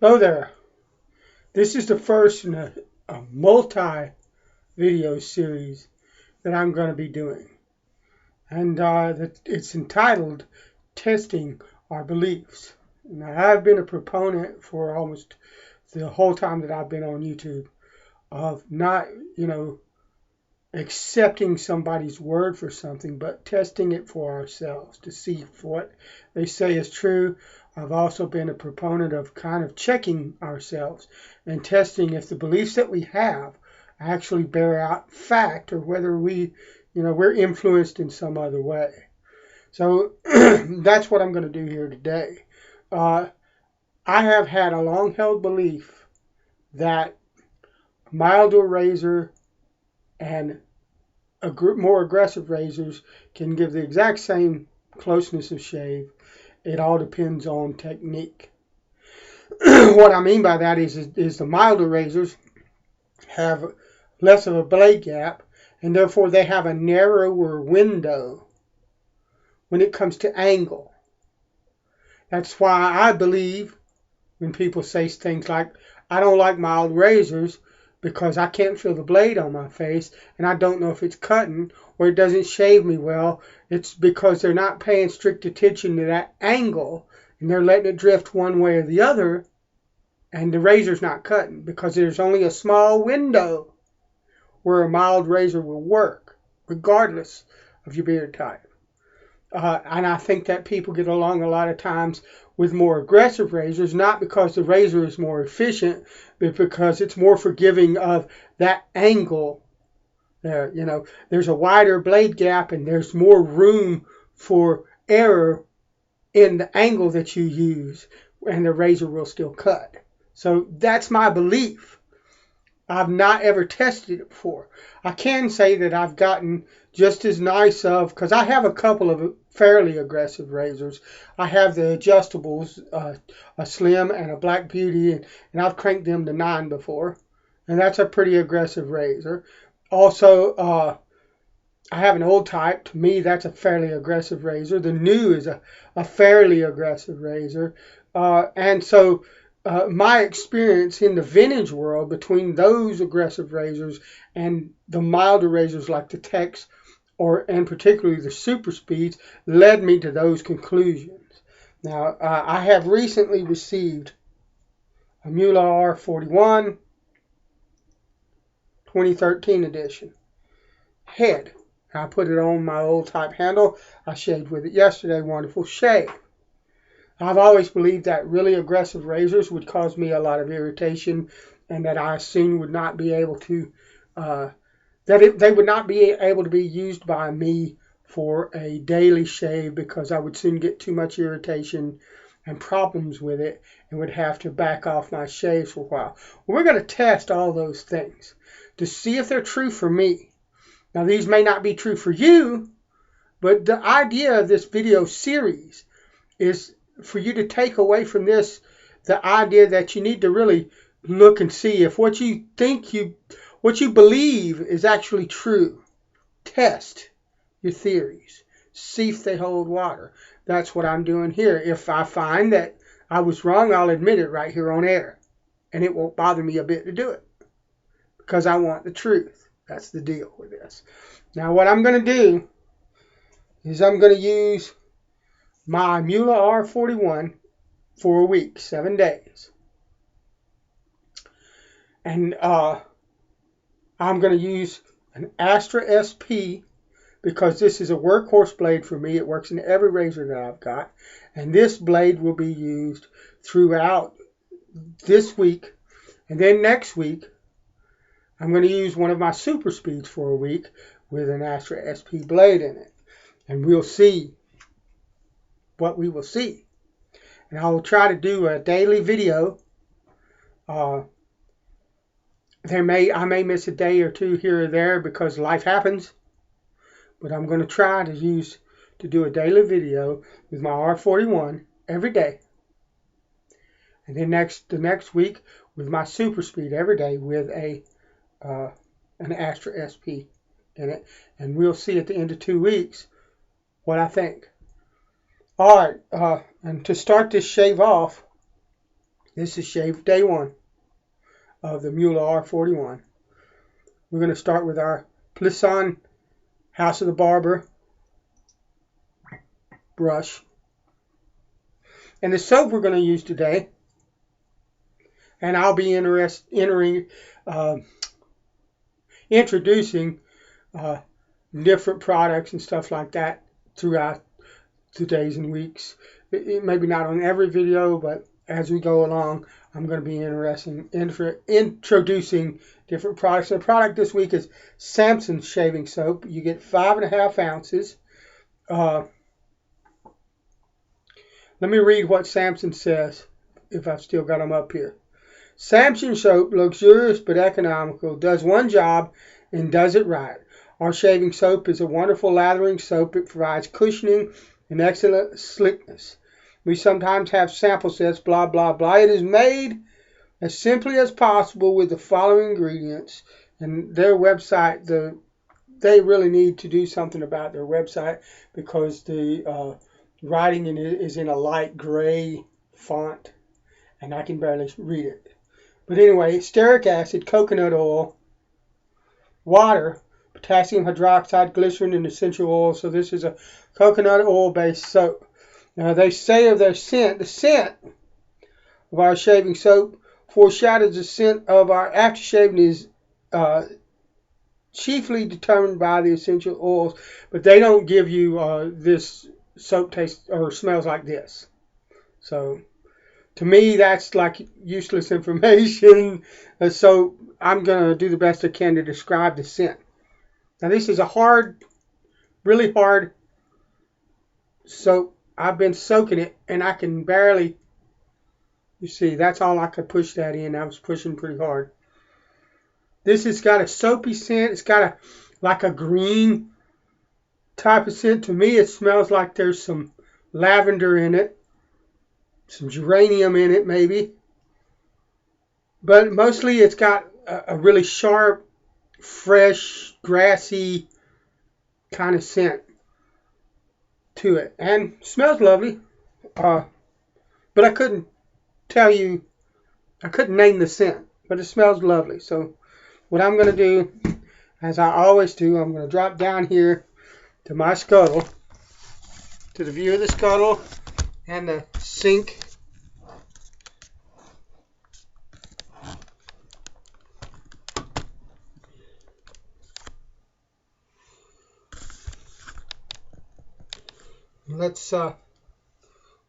Hello there. This is the first in a multi-video series that I'm going to be doing. And it's entitled Testing Our Beliefs. Now, I've been a proponent for almost the whole time that I've been on YouTube of not, accepting somebody's word for something, but testing it for ourselves to see if what they say is true. I've also been a proponent of kind of checking ourselves and testing if the beliefs that we have actually bear out fact or whether we're influenced in some other way. So that's what I'm going to do here today. Uh, I have had a long held belief that milder razor and more aggressive razors can give the exact same closeness of shave. It all depends on technique. What I mean by that is the milder razors have less of a blade gap, and therefore they have a narrower window when it comes to angle. That's why I believe when people say things like, I don't like mild razors because I can't feel the blade on my face and I don't know if it's cutting or it doesn't shave me well. It's because they're not paying strict attention to that angle and they're letting it drift one way or the other, and the razor's not cutting because there's only a small window where a mild razor will work regardless of your beard type. And I think that people get along a lot of times with more aggressive razors, not because the razor is more efficient, but because it's more forgiving of that angle there. There's a wider blade gap and there's more room for error in the angle that you use, and the razor will still cut. So that's my belief. I've not ever tested it before. I can say that I've gotten just as nice of, because I have a couple of fairly aggressive razors. I have the adjustables, a Slim and a Black Beauty, and I've cranked them to 9 before, and that's a pretty aggressive razor. Also, I have an old type. To me, that's a fairly aggressive razor. The new is a fairly aggressive razor, and so my experience in the vintage world between those aggressive razors and the milder razors like the Tex and particularly the Super Speeds led me to those conclusions. Now, I have recently received a Mula R41 2013 edition head. I put it on my old type handle. I shaved with it yesterday. Wonderful shave. I've always believed that really aggressive razors would cause me a lot of irritation, and that I soon would not be able to, they would not be able to be used by me for a daily shave because I would soon get too much irritation and problems with it and would have to back off my shaves for a while. We're going to test all those things to see if they're true for me. Now, these may not be true for you, but the idea of this video series is for you to take away from this the idea that you need to really look and see if what you believe is actually true. Test your theories. See if they hold water. That's what I'm doing here. If I find that I was wrong, I'll admit it right here on air. And it won't bother me a bit to do it because I want the truth. That's the deal with this. Now, what I'm going to do is I'm going to use my Mula R41 for a week, 7 days. And I'm going to use an Astra SP because this is a workhorse blade for me. It works in every razor that I've got. And this blade will be used throughout this week. And then next week, I'm going to use one of my Super Speeds for a week with an Astra SP blade in it. And we'll see what we will see. And I will try to do a daily video. I may miss a day or two here or there because life happens. But I'm going to try to do a daily video with my R41 every day. And then the next week with my Super Speed every day with an Astra SP in it. And we'll see at the end of 2 weeks what I think. All right, and to start this shave off, This is shave day 1 of the Mueller R41. We're going to start with our Plisson House of the Barber brush. And the soap we're going to use today, and I'll be introducing different products and stuff like that throughout the days and weeks. Maybe not on every video, but as we go along, I'm going to be introducing different products. The product this week is Samson shaving soap. You get 5.5 ounces. Let me read what Samson says, if I've still got them up here. Samson soap, luxurious but economical, does one job and does it right. Our shaving soap is a wonderful lathering soap. It provides cushioning and excellent slickness. We sometimes have sample sets, blah, blah, blah. It is made as simply as possible with the following ingredients. And their website, they really need to do something about their website, because the writing in it is in a light gray font, and I can barely read it. But anyway, stearic acid, coconut oil, water, potassium hydroxide, glycerin, and essential oil. So this is a coconut oil-based soap. Now they say of their scent, the scent of our shaving soap foreshadows the scent of our aftershave and is chiefly determined by the essential oils. But they don't give you this soap tastes or smells like this. So to me, that's like useless information. So I'm going to do the best I can to describe the scent. Now this is a hard, really hard soap. I've been soaking it and I can barely, you see, that's all I could push that in. I was pushing pretty hard. This has got a soapy scent. It's got like a green type of scent. To me, it smells like there's some lavender in it, some geranium in it maybe. But mostly it's got a really sharp, fresh, grassy kind of scent to it, and smells lovely. But I couldn't name the scent, but it smells lovely. So what I'm going to do, as I always do, I'm going to drop down here to my scuttle, to the view of the scuttle and the sink.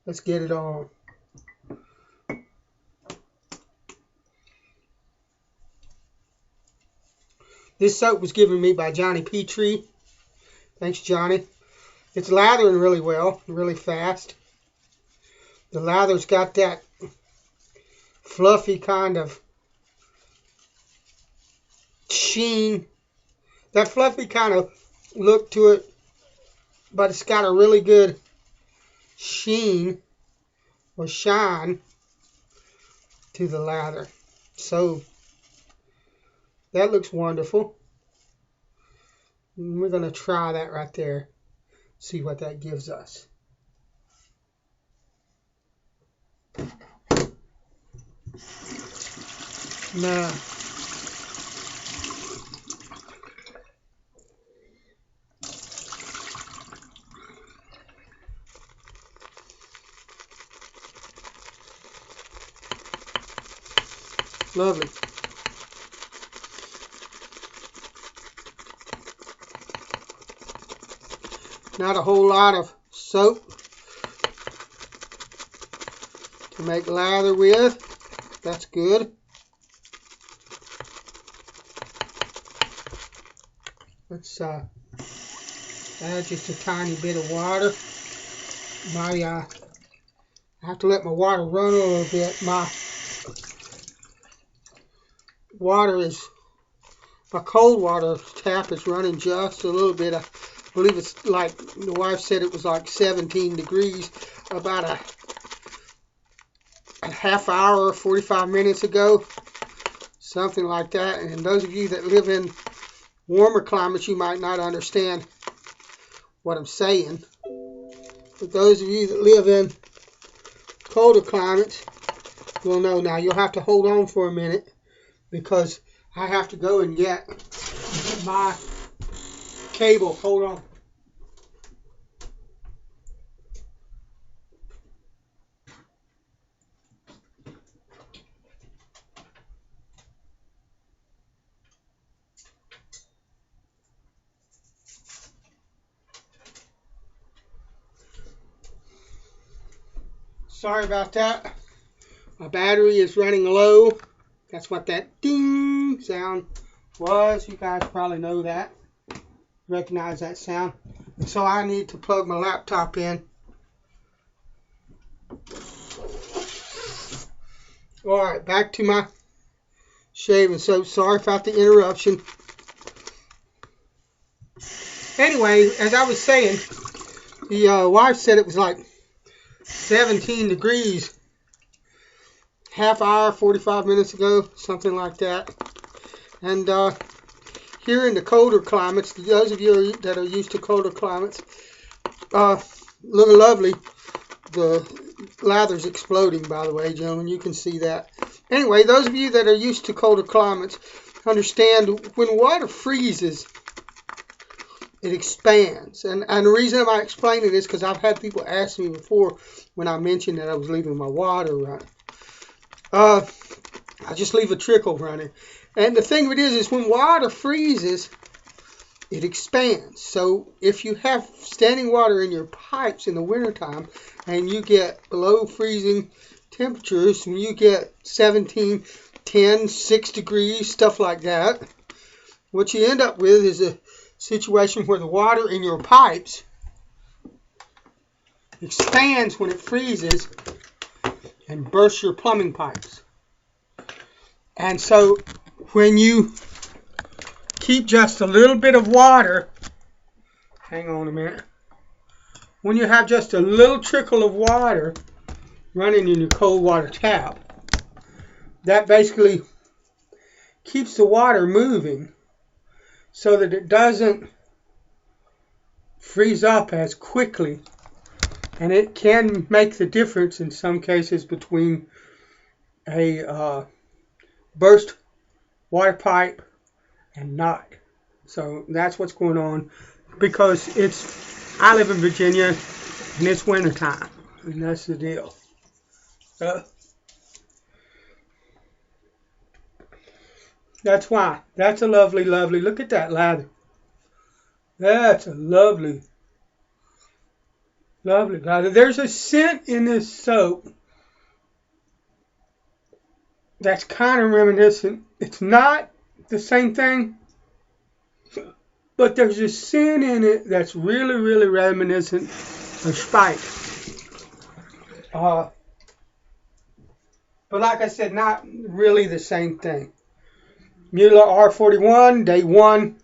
Let's get it on. This soap was given me by Johnny Petrie. Thanks, Johnny. It's lathering really well, really fast. The lather's got that fluffy kind of sheen, that fluffy kind of look to it, but it's got a really good sheen or shine to the lather. So that looks wonderful. And we're going to try that right there, see what that gives us. Now, lovely. Not a whole lot of soap to make lather with. That's good. Let's add just a tiny bit of water. I have to let my water run a little bit. My cold water tap is running just a little bit. I believe it's like, the wife said it was like 17 degrees about a half hour, 45 minutes ago, something like that. And those of you that live in warmer climates, you might not understand what I'm saying. But those of you that live in colder climates, we'll know. Now you'll have to hold on for a minute because I have to go and get my cable. Hold on. Sorry about that. My battery is running low. That's what that ding sound was. You guys probably know that. Recognize that sound. So I need to plug my laptop in. Alright, back to my shaving. So sorry about the interruption. Anyway, as I was saying, the wife said it was like 17 degrees half hour, 45 minutes ago, something like that. And here in the colder climates, those of you that are used to colder climates, look lovely. The lather's exploding, by the way, gentlemen. You can see that. Anyway, those of you that are used to colder climates understand when water freezes, it expands. And the reason I'm explaining this because I've had people ask me before when I mentioned that I was leaving my water running. I just leave a trickle running. And the thing of it is when water freezes, it expands. So if you have standing water in your pipes in the wintertime and you get below freezing temperatures, when you get 17, 10, 6 degrees, stuff like that, what you end up with is a situation where the water in your pipes expands when it freezes and bursts your plumbing pipes. And so when you keep just a little bit of water, hang on a minute, when you have just a little trickle of water running in your cold water tap, that basically keeps the water moving so that it doesn't freeze up as quickly. And it can make the difference in some cases between a burst water pipe and not. So that's what's going on because I live in Virginia and it's winter time, and that's the deal. That's why. That's a lovely, lovely, look at that lather. That's a lovely, lovely lather. There's a scent in this soap that's kind of reminiscent. It's not the same thing, but there's a scent in it that's really, really reminiscent of Spike. But like I said, not really the same thing. Mueller R41, day 1,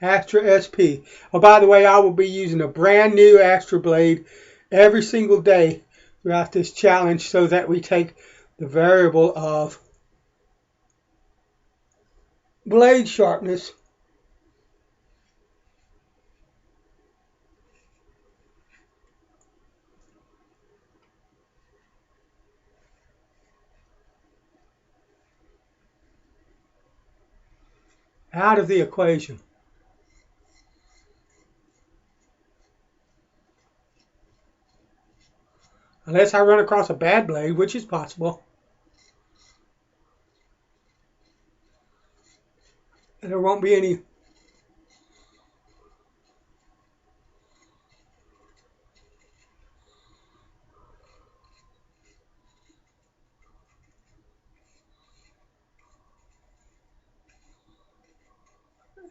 Astra SP. Oh, by the way, I will be using a brand new Astra blade every single day throughout this challenge so that we take the variable of blade sharpness out of the equation. Unless I run across a bad blade, which is possible. And there won't be any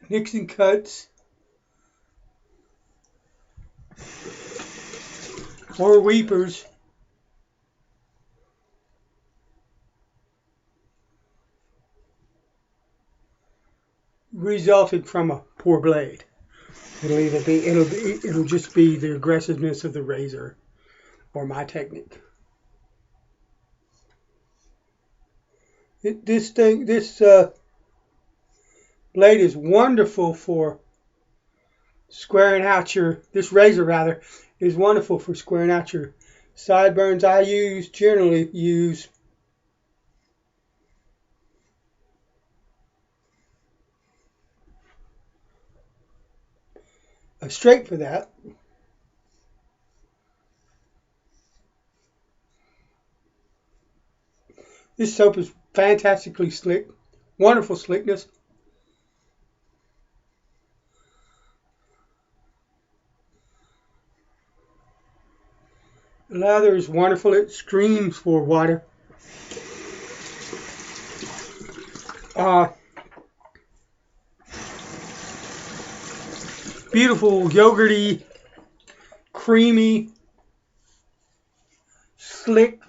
Nixon cuts or weepers resulted from a poor blade. It'll just be the aggressiveness of the razor or my technique. This blade is wonderful for squaring out this razor rather is wonderful for squaring out your sideburns. I generally use straight for that. This soap is fantastically slick, wonderful slickness. The lather is wonderful. It screams for water. Beautiful, yogurty, creamy, slick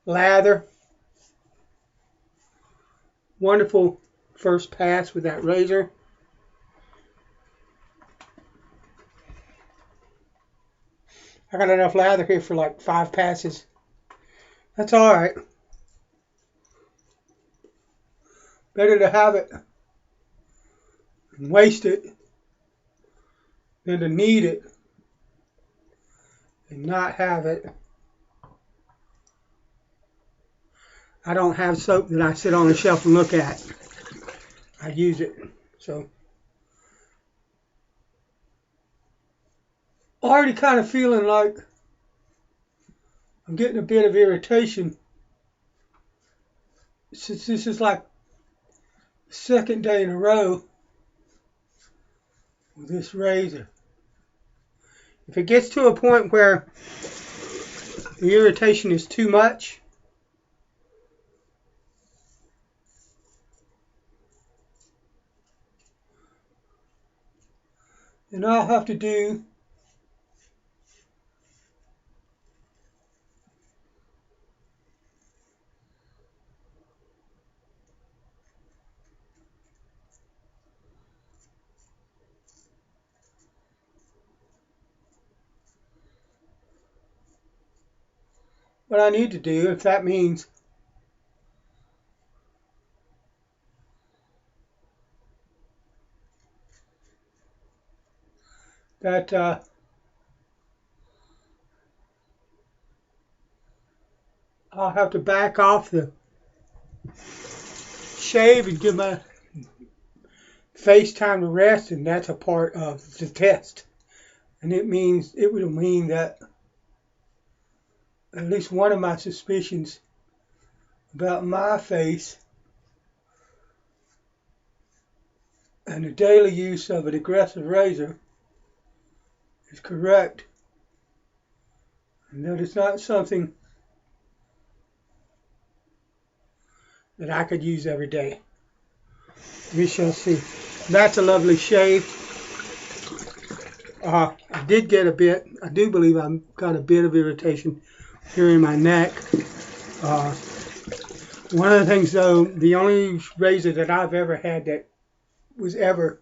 lather. Wonderful first pass with that razor. I got enough lather here for like 5 passes. That's all right. Better to have it and waste it than to need it and not have it. I don't have soap that I sit on the shelf and look at. I use it. So already kind of feeling like I'm getting a bit of irritation since this is like the second day in a row with this razor. If it gets to a point where the irritation is too much, then I'll have to do what I need to do, if that means that I'll have to back off the shave and give my face time to rest, and that's a part of the test. And it will mean that at least one of my suspicions about my face and the daily use of an aggressive razor is correct, and that it's not something that I could use every day. We shall see. That's a lovely shave. I did get a bit, I do believe I've got a bit of irritation here in my neck. One of the things though, the only razor that I've ever had that was ever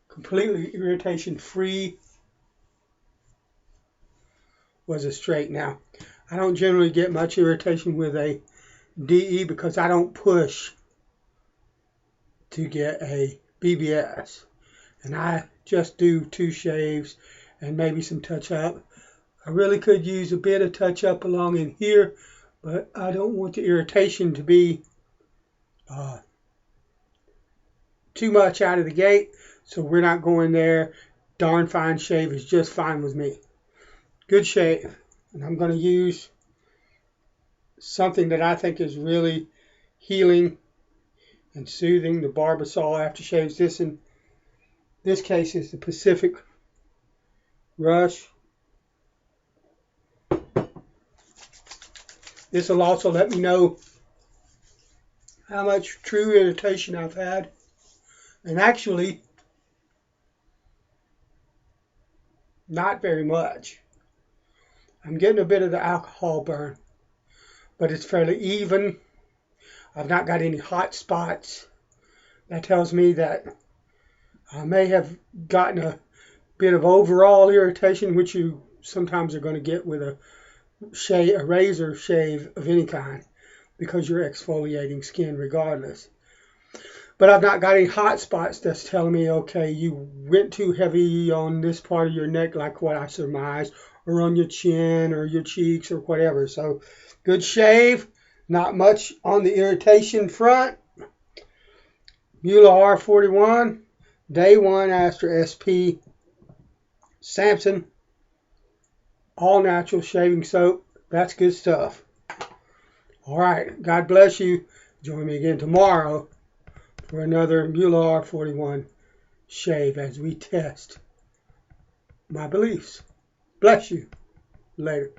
completely irritation free was a straight. Now, I don't generally get much irritation with a DE because I don't push to get a BBS, and I just do 2 shaves and maybe some touch up. I really could use a bit of touch up along in here, but I don't want the irritation to be too much out of the gate, so we're not going there. Darn fine shave is just fine with me. Good shave, and I'm going to use something that I think is really healing and soothing, the Barbasol aftershaves. This in this case is the Pacific Rush. This will also let me know how much true irritation I've had. And actually, not very much. I'm getting a bit of the alcohol burn, but it's fairly even. I've not got any hot spots. That tells me that I may have gotten a bit of overall irritation, which you sometimes are going to get with a razor shave of any kind, because you're exfoliating skin regardless. But I've not got any hot spots that's telling me, okay, you went too heavy on this part of your neck, like what I surmised, or on your chin or your cheeks or whatever. So good shave, not much on the irritation front. Mueller R41, Day One Aster SP Samson all natural shaving soap. That's good stuff. All right. God bless you. Join me again tomorrow for another Mueller R41 shave as we test my beliefs. Bless you. Later.